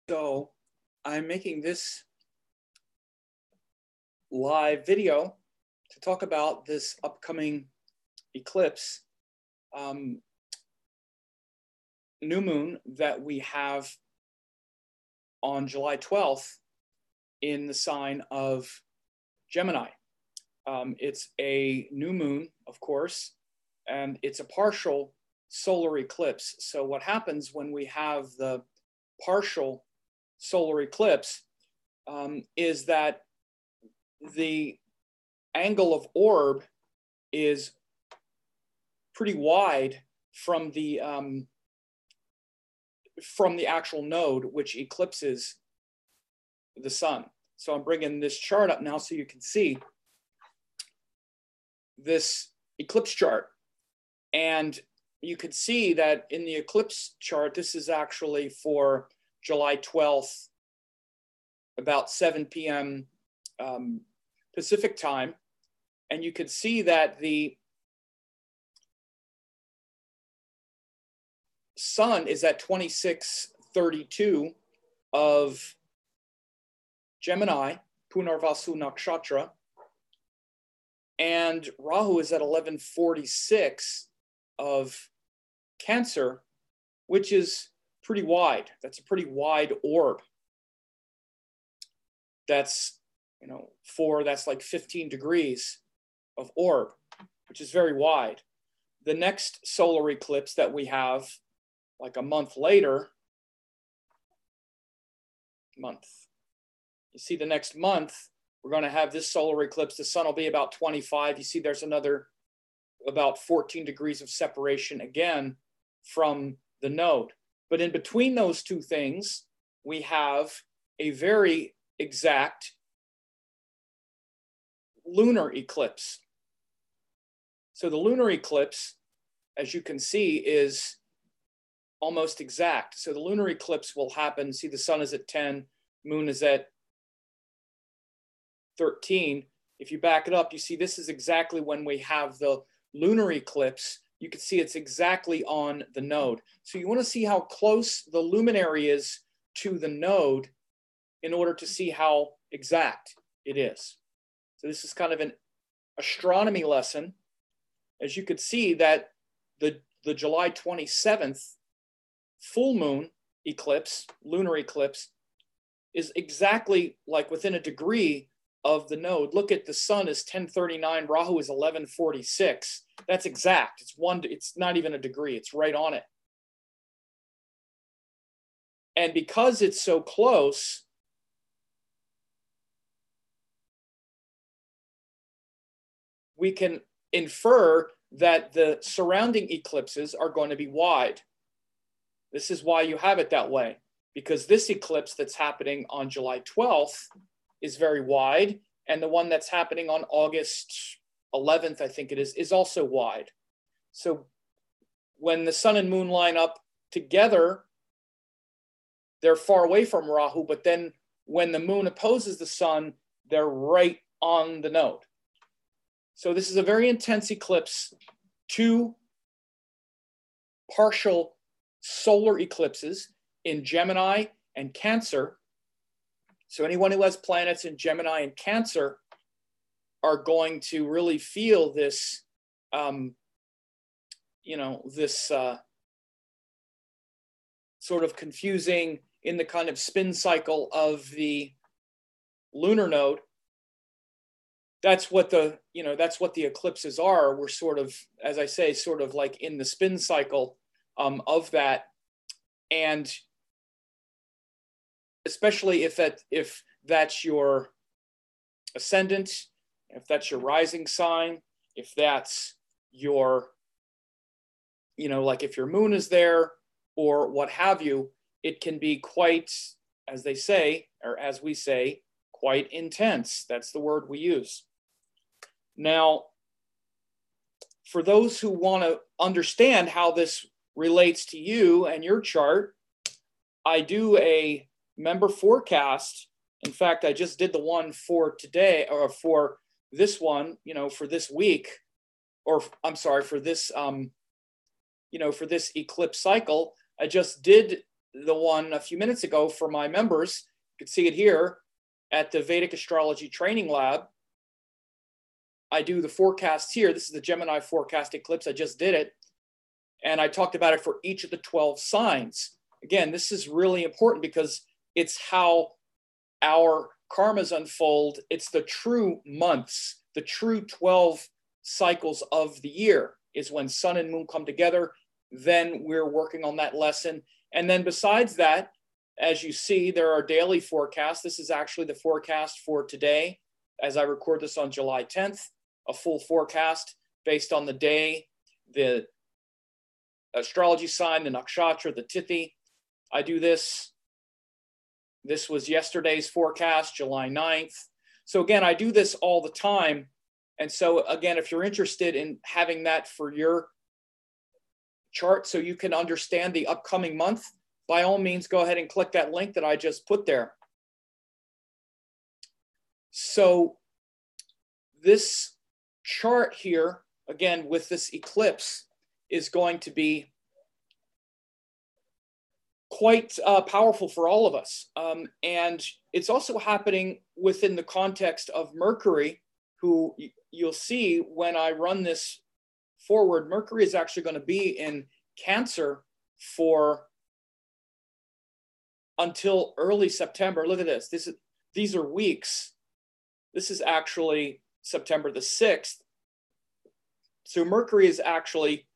So I'm making this live video to talk about this upcoming eclipse, new moon that we have on July 12th in the sign of Gemini. It's a new moon, of course, and it's a partial solar eclipse. So what happens when we have the partial solar eclipse is that the angle of orb is pretty wide from the actual node which eclipses the sun. So I'm bringing this chart up now so you can see this eclipse chart. And you could see that in the eclipse chart, this is actually for July 12th, about 7 p.m. Pacific time. And you could see that the sun is at 2632 of Gemini, Punarvasu Nakshatra, and Rahu is at 1146 of Cancer, which is pretty wide. That's a pretty wide orb. That's, that's like 15 degrees of orb, which is very wide. The next solar eclipse that we have, like a month later, you see the next month, we're going to have this solar eclipse. The sun will be about 25. You see there's another about 14 degrees of separation again from the node. But in between those two things, we have a very exact lunar eclipse. So the lunar eclipse, as you can see, is almost exact. So the lunar eclipse will happen. See, the sun is at 10, moon is at 13. If you back it up, you see this is exactly when we have the lunar eclipse. You can see it's exactly on the node. So you want to see how close the luminary is to the node in order to see how exact it is. So this is kind of an astronomy lesson. As you could see that the July 27th full moon eclipse, lunar eclipse, is exactly like within a degree of the node. Look at the sun is 1039, Rahu is 1146. That's exact. It's not even a degree. It's right on it. And because it's so close, we can infer that the surrounding eclipses are going to be wide. This is why you have it that way, because this eclipse that's happening on July 12th is very wide, and the one that's happening on August 11th, I think it is also wide. So when the sun and moon line up together, they're far away from Rahu, but then when the moon opposes the sun, they're right on the node. So this is a very intense eclipse. Two partial solar eclipses in Gemini and Cancer. So anyone who has planets in Gemini and Cancer are going to really feel this, this sort of confusing in the kind of spin cycle of the lunar node. That's what the eclipses are. We're sort of, as I say, sort of like in the spin cycle of that. And especially if that's your ascendant, if that's your rising sign, if that's your, like if your moon is there or what have you, it can be quite, as they say, or as we say, quite intense. That's the word we use. Now, for those who want to understand how this relates to you and your chart, I do a member forecast. In fact, I just did the one for today, or for this one, for this week, or I'm sorry, for this, for this eclipse cycle. I just did the one a few minutes ago for my members. You can see it here at the Vedic Astrology Training Lab. I do the forecasts here. This is the Gemini forecast eclipse. I just did it. And I talked about it for each of the 12 signs. Again, this is really important because it's how our karmas unfold. It's the true months, the true 12 cycles of the year is when sun and moon come together. Then we're working on that lesson. And then besides that, as you see, there are daily forecasts. This is actually the forecast for today, as I record this on July 10th, a full forecast based on the day, the astrology sign, the nakshatra, the tithi. I do this. This was yesterday's forecast, July 9th. So again, I do this all the time. And so again, if you're interested in having that for your chart so you can understand the upcoming month, by all means, go ahead and click that link that I just put there. So this chart here, again, with this eclipse, is going to be quite powerful for all of us. And it's also happening within the context of Mercury, who you'll see when I run this forward, Mercury is actually going to be in Cancer for until early September. Look at this. These are weeks. This is actually September the 6th. So Mercury is actually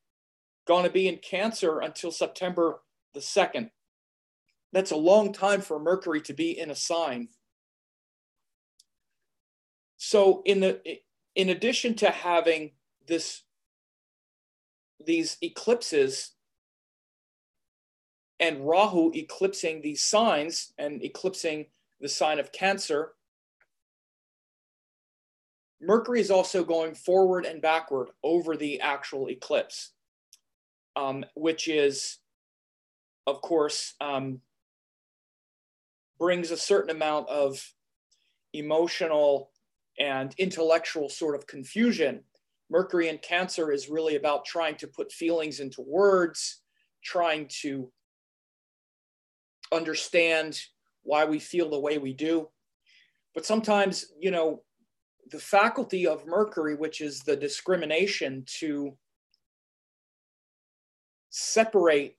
going to be in Cancer until September the 2nd. That's a long time for Mercury to be in a sign. So in addition to having these eclipses and Rahu eclipsing these signs and eclipsing the sign of Cancer, Mercury is also going forward and backward over the actual eclipse, which is, of course, brings a certain amount of emotional and intellectual sort of confusion. Mercury in Cancer is really about trying to put feelings into words, trying to understand why we feel the way we do. But sometimes, you know, the faculty of Mercury, which is the discrimination to separate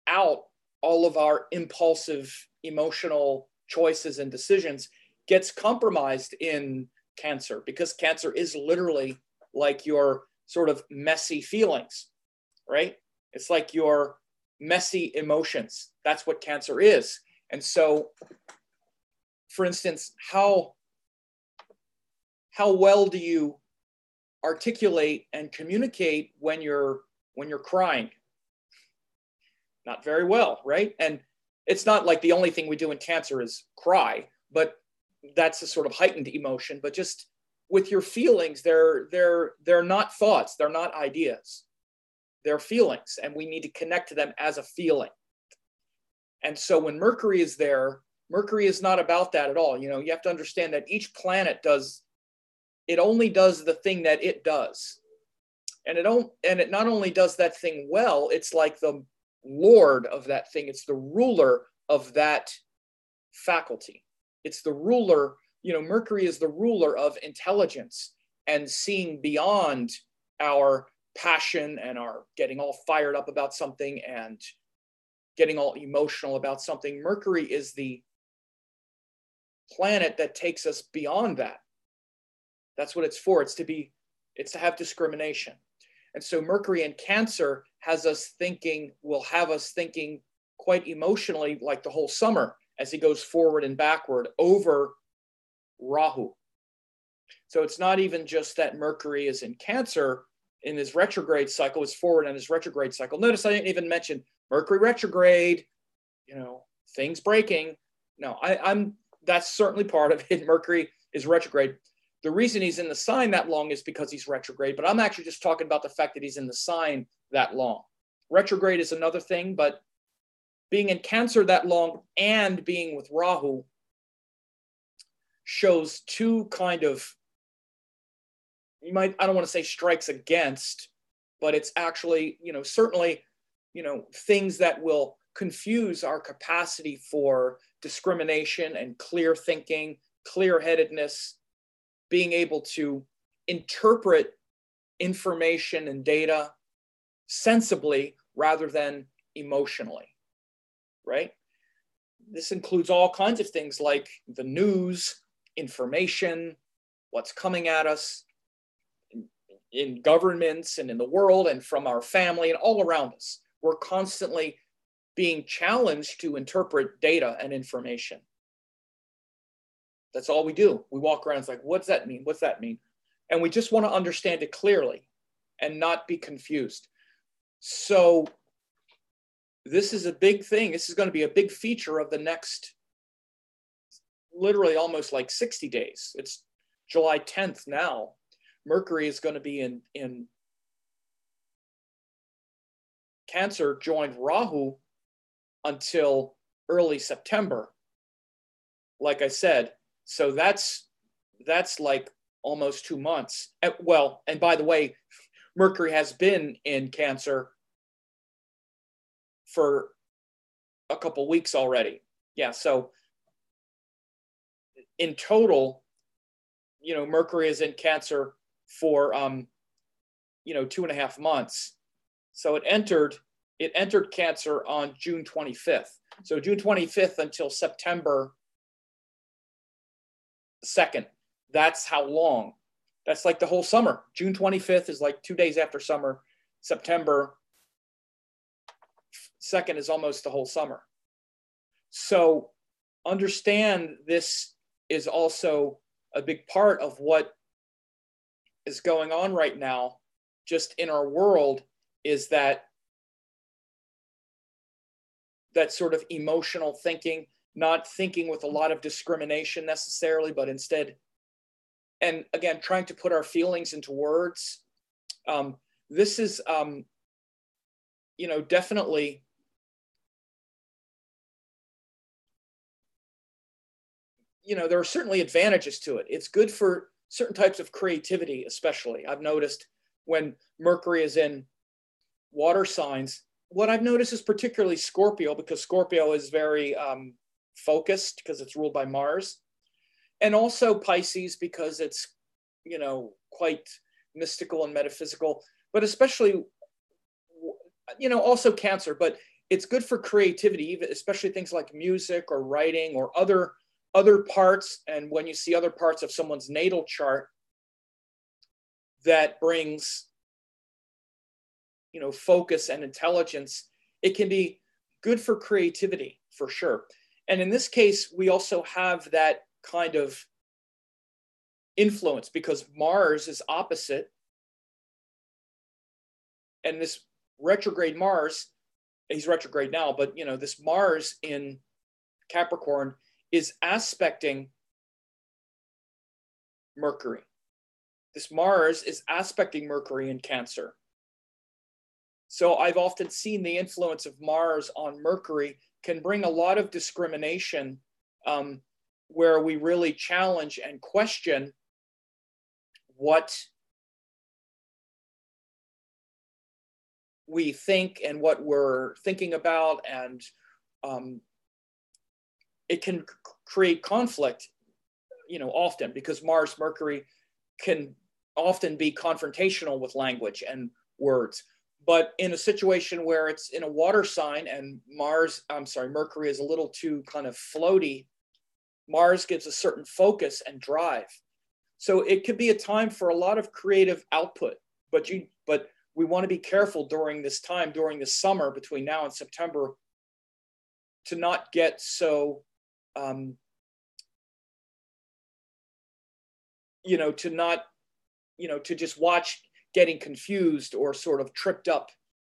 out all of our impulsive emotional choices and decisions, gets compromised in Cancer, because Cancer is literally like your sort of messy feelings, right? It's like your messy emotions. That's what Cancer is. And so, for instance, how well do you articulate and communicate when you're crying? Not very well, right? And it's not like the only thing we do in Cancer is cry, but that's a sort of heightened emotion. But just with your feelings, they're not thoughts, they're not ideas, they're feelings, and we need to connect to them as a feeling. And so when Mercury is there, Mercury is not about that at all. You know, you have to understand that each planet only does the thing that it does. And it not only does that thing well, it's like the lord of that thing. It's the ruler of that faculty. It's the ruler, you know, Mercury is the ruler of intelligence and seeing beyond our passion and our getting all fired up about something and getting all emotional about something. Mercury is the planet that takes us beyond that. That's what it's for. It's to have discrimination. And so Mercury in Cancer will have us thinking quite emotionally, like the whole summer, as he goes forward and backward over Rahu. So it's not even just that Mercury is in Cancer in his retrograde cycle, is forward in his retrograde cycle. Notice I didn't even mention Mercury retrograde, you know, things breaking. No, that's certainly part of it. Mercury is retrograde. The reason he's in the sign that long is because he's retrograde, but I'm actually just talking about the fact that he's in the sign that long. Retrograde is another thing, but being in Cancer that long and being with Rahu shows two kind of, I don't want to say strikes against, but it's actually, you know, certainly, you know, things that will confuse our capacity for discrimination and clear thinking, clear-headedness, being able to interpret information and data sensibly rather than emotionally, right? This includes all kinds of things like the news, information, what's coming at us in governments and in the world and from our family and all around us. We're constantly being challenged to interpret data and information. That's all we do. We walk around, it's like, what's that mean? What's that mean? And we just want to understand it clearly and not be confused. So this is a big thing. This is going to be a big feature of the next, literally almost like 60 days. It's July 10th now. Mercury is going to be in Cancer, joined Rahu until early September. Like I said, so that's like almost 2 months. Well, and by the way, Mercury has been in Cancer for a couple weeks already. Yeah, so in total, you know, Mercury is in Cancer for 2.5 months. So it entered Cancer on June 25th. So June 25th until September 2nd. That's how long. That's like the whole summer. June 25th is like 2 days after summer. September 2nd is almost the whole summer. So understand this is also a big part of what is going on right now just in our world, is that sort of emotional thinking, not thinking with a lot of discrimination necessarily, but instead, and again, trying to put our feelings into words. This is, definitely, there are certainly advantages to it. It's good for certain types of creativity, especially. I've noticed when Mercury is in water signs, what I've noticed is particularly Scorpio, because Scorpio is very focused because it's ruled by Mars, and also Pisces because it's, quite mystical and metaphysical, but especially, also Cancer, but it's good for creativity, especially things like music or writing or other parts. And when you see other parts of someone's natal chart that brings, focus and intelligence, it can be good for creativity for sure. And in this case, we also have that kind of influence because Mars is opposite. And this retrograde Mars, he's retrograde now, but this Mars in Capricorn is aspecting Mercury. This Mars is aspecting Mercury in Cancer. So I've often seen the influence of Mars on Mercury can bring a lot of discrimination, where we really challenge and question what we think and what we're thinking about, and it can create conflict, often, because Mars Mercury can often be confrontational with language and words. But in a situation where it's in a water sign and Mercury is a little too kind of floaty, Mars gives a certain focus and drive. So it could be a time for a lot of creative output, but we want to be careful during this time, during the summer between now and September, to not get so, to just watch getting confused or sort of tripped up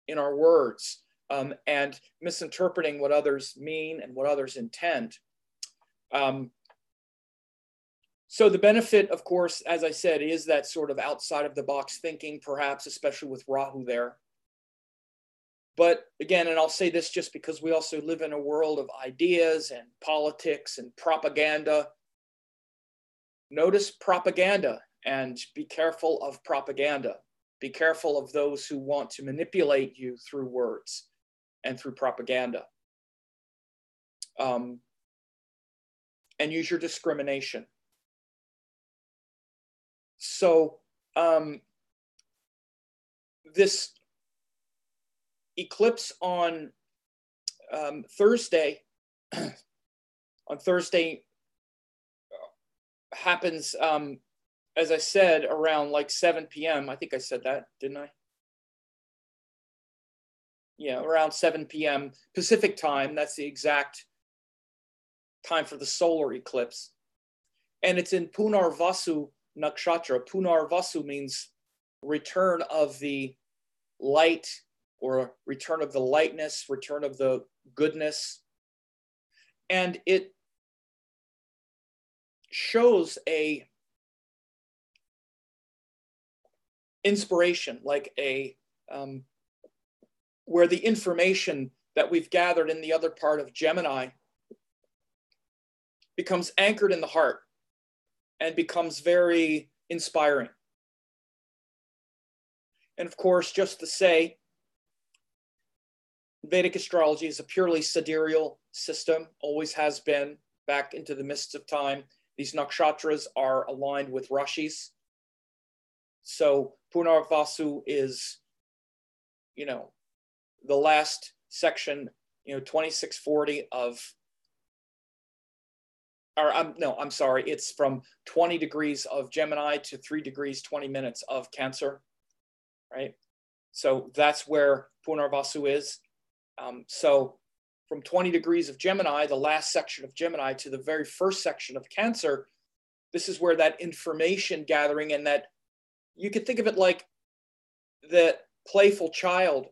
in our words, and misinterpreting what others mean and what others intend. So the benefit, of course, as I said, is that sort of outside of the box thinking, perhaps, especially with Rahu there. But again, and I'll say this just because we also live in a world of ideas and politics and propaganda. Notice propaganda and be careful of propaganda. Be careful of those who want to manipulate you through words and through propaganda. and use your discrimination. So this eclipse on Thursday, happens, as I said, around like 7 p.m. I think I said that, didn't I? Yeah, around 7 p.m. Pacific time. That's the exact time for the solar eclipse. And it's in Punarvasu Nakshatra. Punarvasu means return of the light, or return of the lightness, return of the goodness. And it shows a inspiration, like a where the information that we've gathered in the other part of Gemini becomes anchored in the heart and becomes very inspiring. And of course, just to say, Vedic astrology is a purely sidereal system, always has been, back into the mists of time. These nakshatras are aligned with rashis. So Punarvasu is, the last section, 2640 of, I'm sorry, it's from 20 degrees of Gemini to 3 degrees, 20 minutes of Cancer, right? So that's where Punarvasu is. So from 20 degrees of Gemini, the last section of Gemini, to the very first section of Cancer, this is where that information gathering, and that you could think of it like the playful child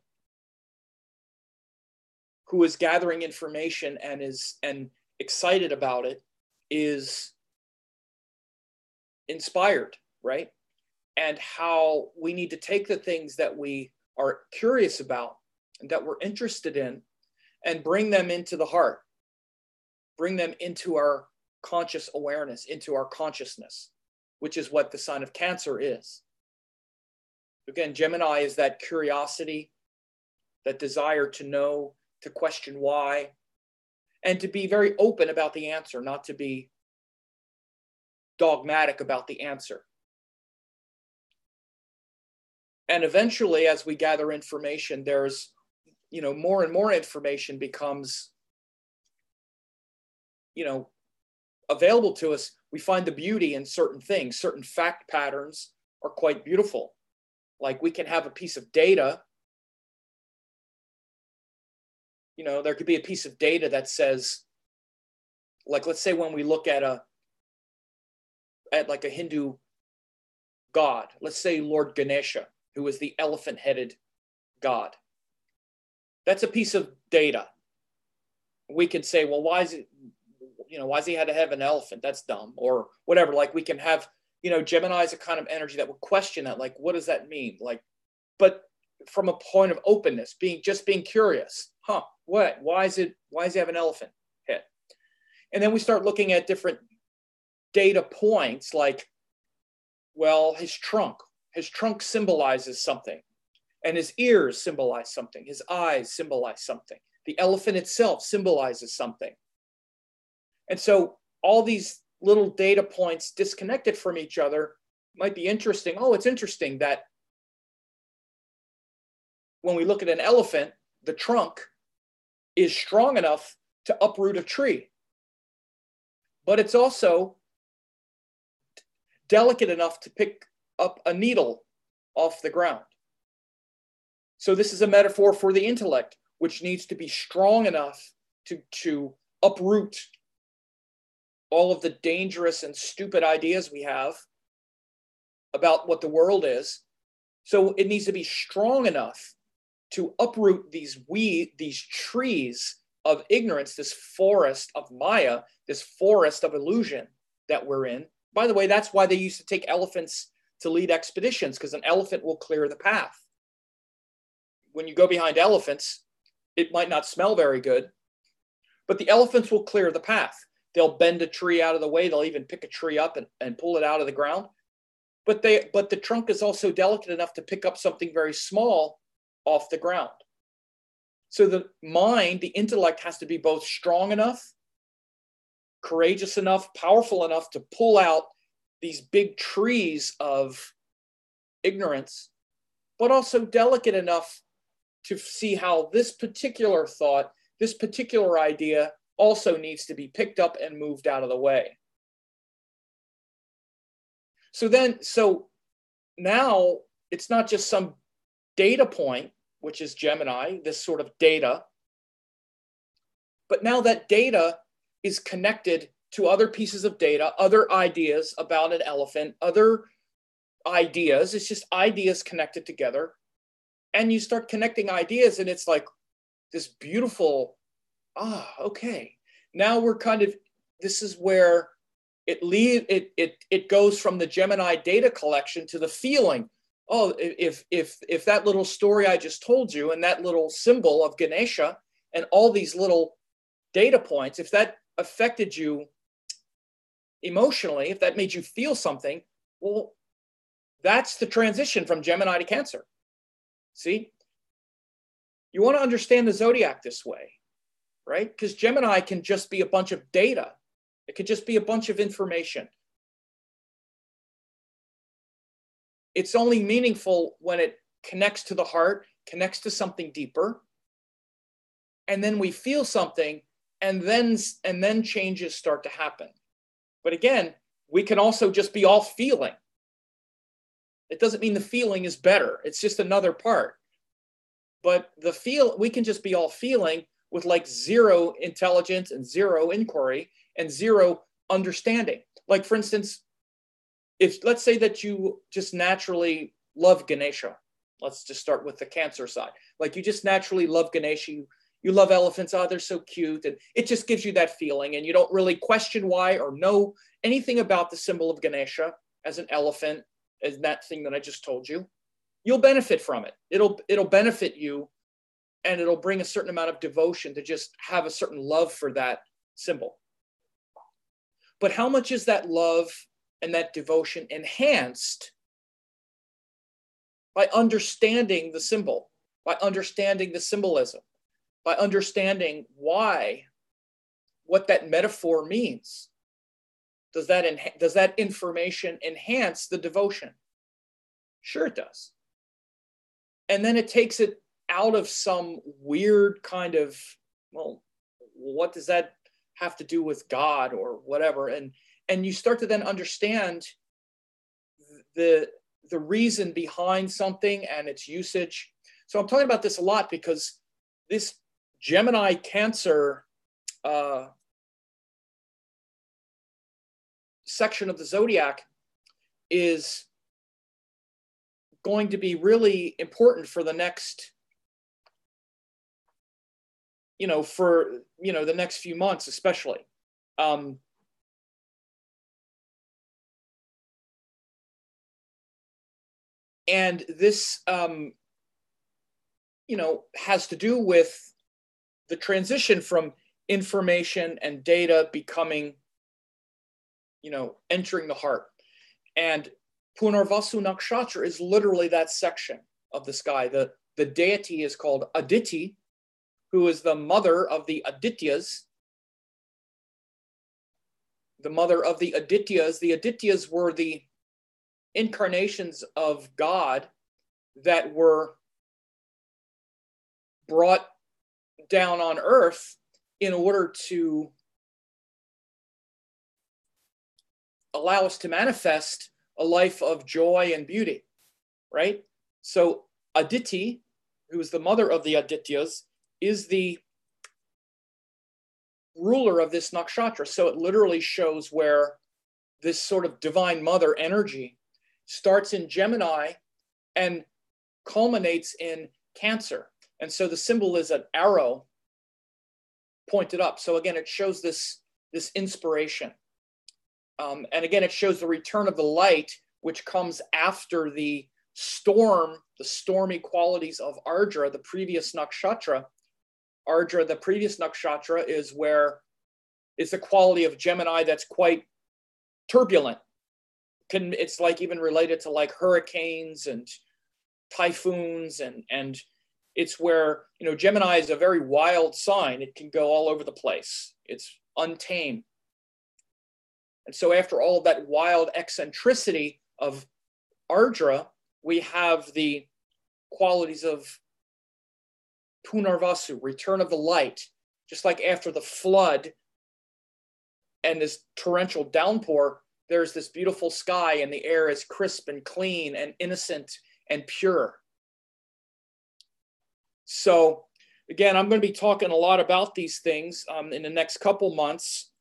who is gathering information and is excited about it, is inspired, right? And how we need to take the things that we are curious about and that we're interested in and bring them into the heart, bring them into our conscious awareness, into our consciousness, which is what the sign of Cancer is. Again, Gemini is that curiosity, that desire to know, to question why, and to be very open about the answer, not to be dogmatic about the answer. And eventually, as we gather information, there's, more and more information becomes, available to us. We find the beauty in certain things. Certain fact patterns are quite beautiful. Like, we can have a piece of data. There could be a piece of data that says, like, let's say when we look at like a Hindu god, let's say Lord Ganesha, who is the elephant-headed god. That's a piece of data. We can say, well, why is he had to have an elephant? That's dumb, or whatever. Like, we can have, Gemini is a kind of energy that would question that, like, what does that mean? Like, but from a point of openness, being curious. What? Why does he have an elephant head? And then we start looking at different data points, like, well, his trunk symbolizes something, and his ears symbolize something, his eyes symbolize something, the elephant itself symbolizes something. And so all these little data points disconnected from each other might be interesting. Oh, it's interesting that when we look at an elephant, the trunk is strong enough to uproot a tree, but it's also delicate enough to pick up a needle off the ground. So this is a metaphor for the intellect, which needs to be strong enough to uproot all of the dangerous and stupid ideas we have about what the world is. So it needs to be strong enough to uproot these trees of ignorance, this forest of Maya, this forest of illusion that we're in. By the way, that's why they used to take elephants to lead expeditions, because an elephant will clear the path. When you go behind elephants, it might not smell very good, but the elephants will clear the path. They'll bend a tree out of the way. They'll even pick a tree up and pull it out of the ground. But the trunk is also delicate enough to pick up something very small off the ground. So the mind, the intellect, has to be both strong enough, courageous enough, powerful enough to pull out these big trees of ignorance, but also delicate enough to see how this particular thought, this particular idea also needs to be picked up and moved out of the way. So now it's not just some data point, which is Gemini, this sort of data, but now that data is connected to other pieces of data, other ideas about an elephant, other ideas. It's just ideas connected together. And you start connecting ideas, and it's like this beautiful, okay. Now we're this is where it goes from the Gemini data collection to the feeling. Oh, if that little story I just told you, and that little symbol of Ganesha and all these little data points, if that affected you emotionally, if that made you feel something, well, that's the transition from Gemini to Cancer. See? You want to understand the zodiac this way, right? Because Gemini can just be a bunch of data. It could just be a bunch of information. It's only meaningful when it connects to the heart, connects to something deeper, and then we feel something, and then changes start to happen. But again, we can also just be all feeling. It doesn't mean the feeling is better. It's just another part. But we can just be all feeling with like zero intelligence and zero inquiry and zero understanding. Like, for instance, let's say that you just naturally love Ganesha. Let's just start with the Cancer side. Like, you just naturally love Ganesha. You love elephants. Oh, they're so cute. And it just gives you that feeling. And you don't really question why or know anything about the symbol of Ganesha as an elephant, as that thing that I just told you. You'll benefit from it. It'll benefit you, and it'll bring a certain amount of devotion to just have a certain love for that symbol. But how much is that love and that devotion enhanced by understanding the symbol, by understanding the symbolism, by understanding what that metaphor means? Does that information enhance the devotion? Sure it does. And then it takes it out of some weird kind of, well, what does that have to do with God or whatever? And you start to then understand the reason behind something and its usage. So I'm talking about this a lot because this Gemini Cancer section of the zodiac is going to be really important for the next, the next few months, especially. And this, has to do with the transition from information and data becoming, entering the heart. And Punarvasu Nakshatra is literally that section of the sky. The deity is called Aditi, who is the mother of the Adityas. The mother of the Adityas. The Adityas were the incarnations of God that were brought down on earth in order to allow us to manifest a life of joy and beauty, right? So Aditi, who is the mother of the Adityas, is the ruler of this nakshatra. So it literally shows where this sort of divine mother energy starts in Gemini and culminates in Cancer. And so the symbol is an arrow pointed up. So again, it shows this inspiration. And again, it shows the return of the light, which comes after the storm, the stormy qualities of Ardra, the previous nakshatra. Ardra, the previous nakshatra, is the quality of Gemini that's quite turbulent. It's like even related to like hurricanes and typhoons and It's where, you know, Gemini is a very wild sign. It can go all over the place. It's untamed. And so after all of that wild eccentricity of Ardra, we have the qualities of Punarvasu, return of the light. Just like after the flood and this torrential downpour, there's this beautiful sky and the air is crisp and clean and innocent and pure. So again, I'm going to be talking a lot about these things in the next couple months.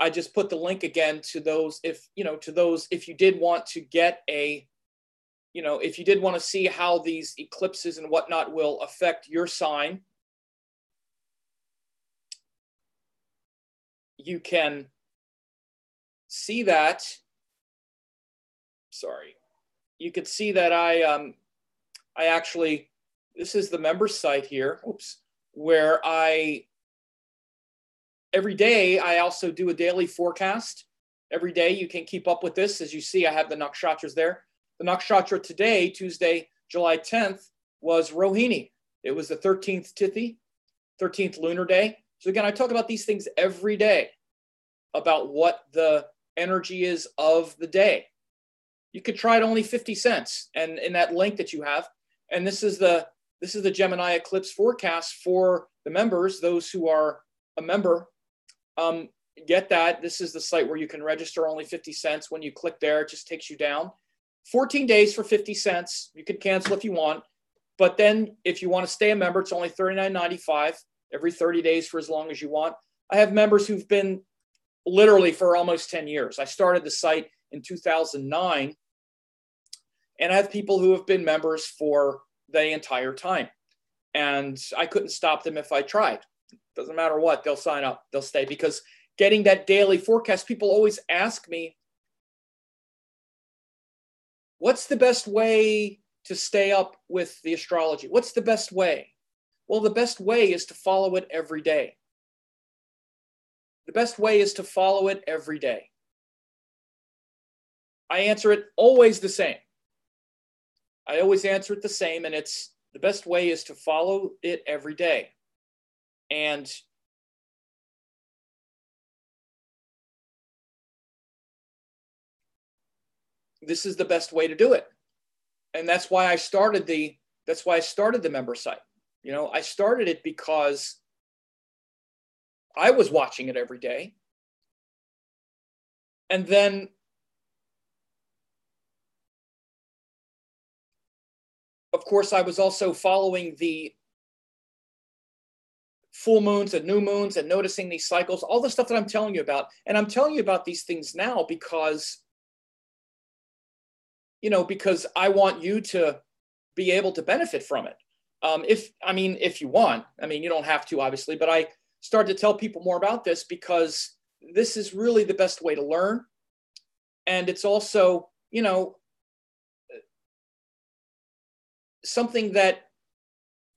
I just put the link again to those, if you did want to get a, if you did want to see how these eclipses and whatnot will affect your sign, you can see that. Sorry, you could see that I actually, this is the member site here. Oops, where every day I also do a daily forecast. Every day you can keep up with this. As you see, I have the nakshatras there. The nakshatra today, Tuesday, July 10th, was Rohini. It was the 13th Tithi, 13th lunar day. So again, I talk about these things every day, about what the energy is of the day. You could try it only 50 cents. And in that link that you have, and this is the Gemini eclipse forecast for the members, those who are a member. Get that. This is the site where you can register only 50 cents. When you click there, it just takes you down. 14 days for 50 cents. You can cancel if you want. But then if you want to stay a member, it's only $39.95 every 30 days for as long as you want. I have members who've been literally for almost 10 years. I started the site in 2009. And I have people who have been members for the entire time. And I couldn't stop them if I tried. Doesn't matter what, they'll sign up, they'll stay. Because getting that daily forecast, people always ask me, what's the best way to stay up with the astrology? What's the best way? Well, the best way is to follow it every day. The best way is to follow it every day. I answer it always the same. I always answer it the same, and it's the best way is to follow it every day. And this is the best way to do it. And that's why I started the member site. You know, I started it because I was watching it every day. And then of course, I was also following the full moons and new moons and noticing these cycles, all the stuff that I'm telling you about. And I'm telling you about these things now because, because I want you to be able to benefit from it. If you want, you don't have to, obviously, but I started to tell people more about this because this is really the best way to learn. And it's also, something that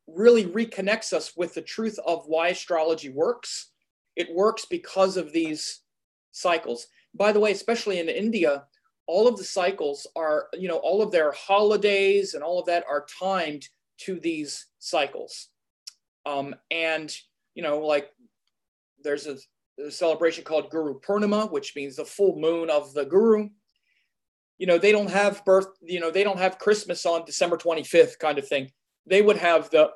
really reconnects us with the truth of why astrology works. It works because of these cycles. By the way, especially in India, all of the cycles are, all of their holidays and all of that are timed to these cycles. Like there's a celebration called Guru Purnima, which means the full moon of the Guru. They don't have they don't have Christmas on December 25th kind of thing. They would have the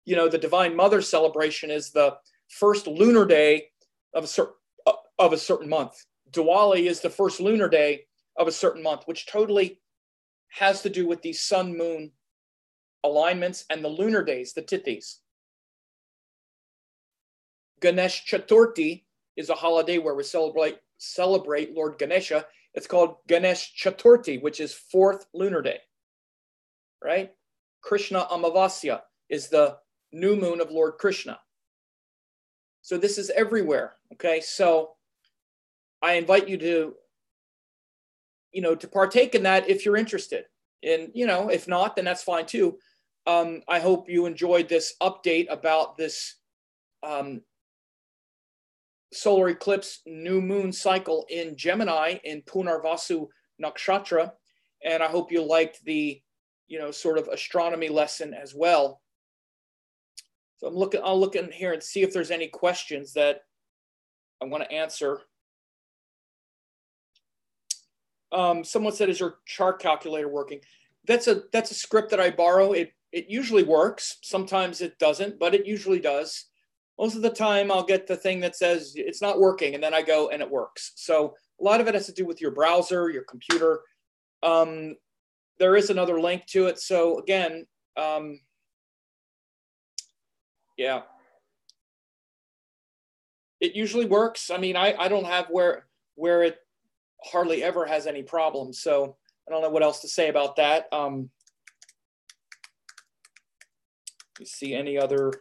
Divine Mother celebration is the first lunar day of a certain month. Diwali is the first lunar day of a certain month, which totally has to do with these sun moon alignments and the lunar days, the tithis. Ganesh Chaturthi is a holiday where we celebrate Lord Ganesha. It's called Ganesh Chaturthi, which is fourth lunar day, right? Krishna Amavasya is the new moon of Lord Krishna. So this is everywhere, okay? So I invite you to, to partake in that if you're interested. And, if not, then that's fine too. I hope you enjoyed this update about this solar eclipse new moon cycle in Gemini in Punarvasu Nakshatra. And I hope you liked the, sort of astronomy lesson as well. So I'll look in here and see if there's any questions that I want to answer. Someone said, is your chart calculator working? That's a script that I borrow. It usually works. Sometimes it doesn't, but it usually does. Most of the time I'll get the thing that says it's not working, and then I go and it works. So a lot of it has to do with your browser, your computer. There is another link to it. So again, yeah, it usually works. I mean, I don't have where it hardly ever has any problems. So I don't know what else to say about that. You see any other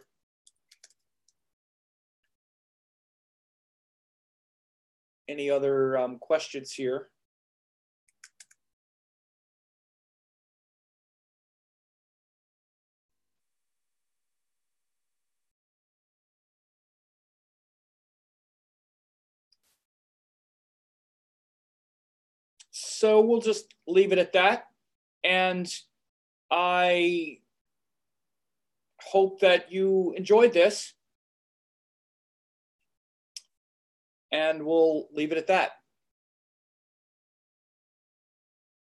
questions here? So we'll just leave it at that. And I hope that you enjoyed this. And we'll leave it at that.